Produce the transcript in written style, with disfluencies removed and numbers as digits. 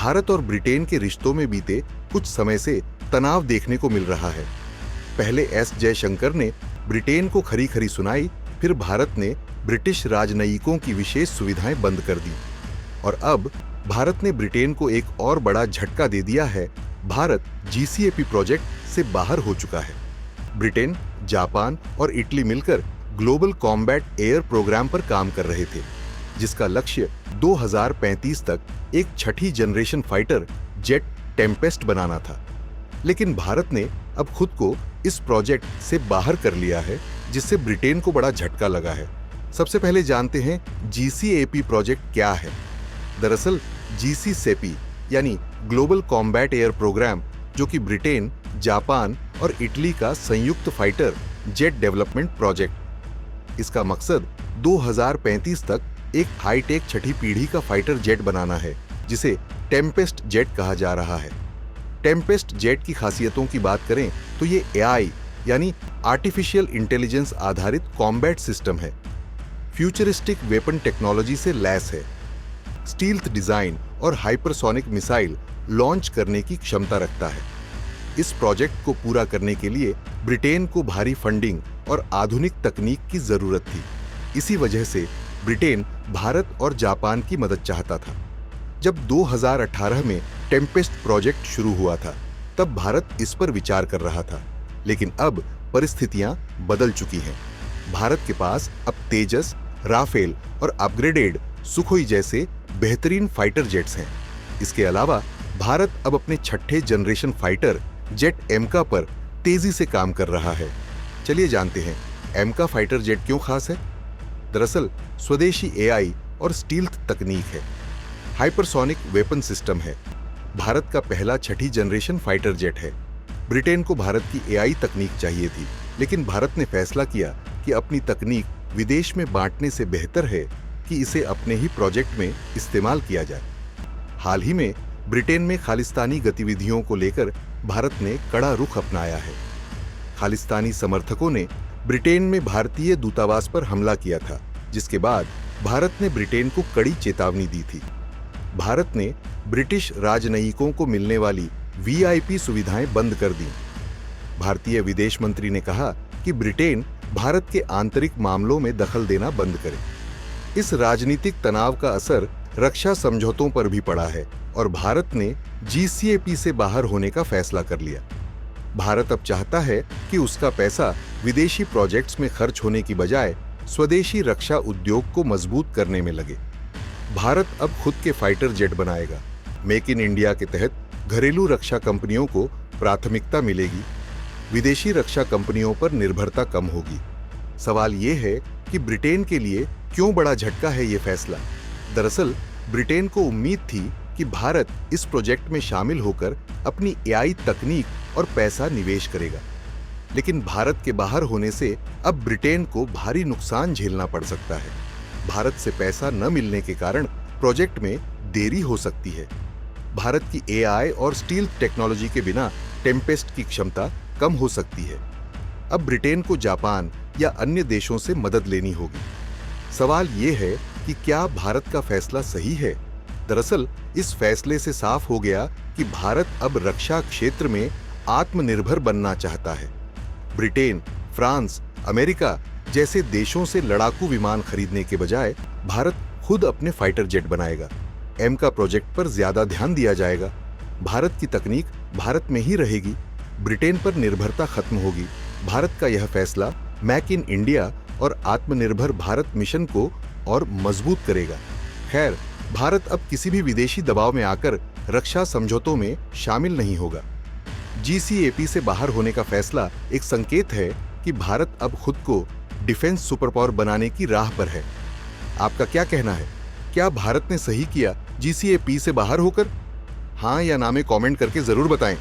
भारत और ब्रिटेन के रिश्तों में बीते कुछ समय से तनाव देखने को मिल रहा है। पहले एस जयशंकर ने ब्रिटेन को खरी खरी सुनाई, फिर भारत ने ब्रिटिश राजनयिकों की विशेष सुविधाएं बंद कर दी और अब भारत ने ब्रिटेन को एक और बड़ा झटका दे दिया है। भारत जीसीएपी प्रोजेक्ट से बाहर हो चुका है। ब्रिटेन, जापान और इटली मिलकर ग्लोबल कॉम्बैट एयर प्रोग्राम पर काम कर रहे थे, जिसका लक्ष्य 2035 तक एक छठी जनरेशन फाइटर जेट टेम्पेस्ट बनाना था। लेकिन भारत ने अब खुद को इस प्रोजेक्ट से बाहर कर लिया है, जिससे ब्रिटेन को बड़ा झटका लगा है। सबसे पहले जानते हैं जीसीएपी प्रोजेक्ट क्या है। दरअसल जीसीसेपी यानी ग्लोबल कॉम्बैट एयर प्रोग्राम, जो कि ब्रिटेन, जापान और इटली का संयुक्त फाइटर जेट डेवलपमेंट प्रोजेक्ट, इसका मकसद 2035 तक एक हाईटेक छठी पीढ़ी का फाइटर जेट बनाना है, जिसे टेम्पेस्ट जेट कहा जा रहा है। टेम्पेस्ट जेट की खासियतों की बात करें तो ये एआई यानी आर्टिफिशियल इंटेलिजेंस आधारित कॉम्बैट सिस्टम है, फ्यूचरिस्टिक वेपन टेक्नोलॉजी से लैस है, स्टील्थ डिजाइन और हाइपरसोनिक मिसाइल लॉन्च करने की क्षमता रखता है। इस प्रोजेक्ट को पूरा करने के लिए ब्रिटेन को भारी फंडिंग और आधुनिक तकनीक की जरूरत थी। इसी वजह से ब्रिटेन भारत और जापान की मदद चाहता था। जब 2018 में टेम्पेस्ट प्रोजेक्ट शुरू हुआ था, तब भारत इस पर विचार कर रहा था, लेकिन अब परिस्थितियां बदल चुकी हैं। भारत के पास अब तेजस, राफेल और अपग्रेडेड सुखोई जैसे बेहतरीन फाइटर जेट्स हैं। इसके अलावा भारत अब अपने छठे जनरेशन फाइटर जेट एमका पर तेजी से काम कर रहा है। चलिए जानते हैं एमका फाइटर जेट क्यों खास है। दरअसल स्वदेशी एआई और स्टील्थ तकनीक है, हाइपरसोनिक वेपन सिस्टम है, भारत का पहला छठी जनरेशन फाइटर जेट है। ब्रिटेन को भारत की एआई तकनीक चाहिए थी, लेकिन भारत ने फैसला किया कि अपनी तकनीक विदेश में बांटने से बेहतर है कि इसे अपने ही प्रोजेक्ट में इस्तेमाल किया जाए। हाल ही में ब्रिटेन में खालिस्तानी गतिविधियों को लेकर भारत ने कड़ा रुख अपनाया है। खालिस्तानी समर्थकों ने ब्रिटेन में भारतीय दूतावास पर हमला किया था, जिसके बाद भारत ने ब्रिटेन को कड़ी चेतावनी दी थी। भारत ने ब्रिटिश राजनयिकों को मिलने वाली वीआईपी सुविधाएं बंद कर दी। भारतीय विदेश मंत्री ने कहा कि ब्रिटेन भारत के आंतरिक मामलों में दखल देना बंद करे। इस राजनीतिक तनाव का असर रक्षा समझौतों पर भी पड़ा है और भारत ने जीसीएपी से बाहर होने का फैसला कर लिया। भारत अब चाहता है कि उसका पैसा विदेशी प्रोजेक्ट्स में खर्च होने की बजाय स्वदेशी रक्षा उद्योग को मजबूत करने में लगे। भारत अब खुद के फाइटर जेट बनाएगा। मेक इन इंडिया के तहत घरेलू रक्षा कंपनियों को प्राथमिकता मिलेगी। विदेशी रक्षा कंपनियों पर निर्भरता कम होगी। सवाल ये है कि ब्रिटेन के लिए क्यों बड़ा झटका है ये फैसला। दरअसल ब्रिटेन को उम्मीद थी कि भारत इस प्रोजेक्ट में शामिल होकर अपनी एआई तकनीक और पैसा निवेश करेगा, लेकिन भारत के बाहर होने से अब ब्रिटेन को भारी नुकसान झेलना पड़ सकता है। भारत से पैसा न मिलने के कारण प्रोजेक्ट में देरी हो सकती है। भारत की एआई और स्टील टेक्नोलॉजी के बिना टेम्पेस्ट की क्षमता कम हो सकती है। अब ब्रिटेन को जापान या अन्य देशों से मदद लेनी होगी। सवाल ये है कि क्या भारत का फैसला सही है। दरअसल इस फैसले से साफ हो गया कि भारत अब रक्षा क्षेत्र में आत्मनिर्भर बनना चाहता है। ब्रिटेन, फ्रांस, अमेरिका जैसे देशों से लड़ाकू विमान खरीदने के बजाय भारत खुद अपने फाइटर जेट बनाएगा। एमका प्रोजेक्ट पर ज्यादा ध्यान दिया जाएगा। भारत की तकनीक भारत में ही रहेगी। ब्रिटेन पर निर्भरता खत्म होगी। भारत का यह फैसला मेक इन इंडिया और आत्मनिर्भर भारत मिशन को और मजबूत करेगा। खैर, भारत अब किसी भी विदेशी दबाव में आकर रक्षा समझौतों में शामिल नहीं होगा। जीसीएपी से बाहर होने का फैसला एक संकेत है कि भारत अब खुद को डिफेंस सुपर पावर बनाने की राह पर है। आपका क्या कहना है? क्या भारत ने सही किया जीसीएपी से बाहर होकर? हाँ या ना में कमेंट करके जरूर बताएं।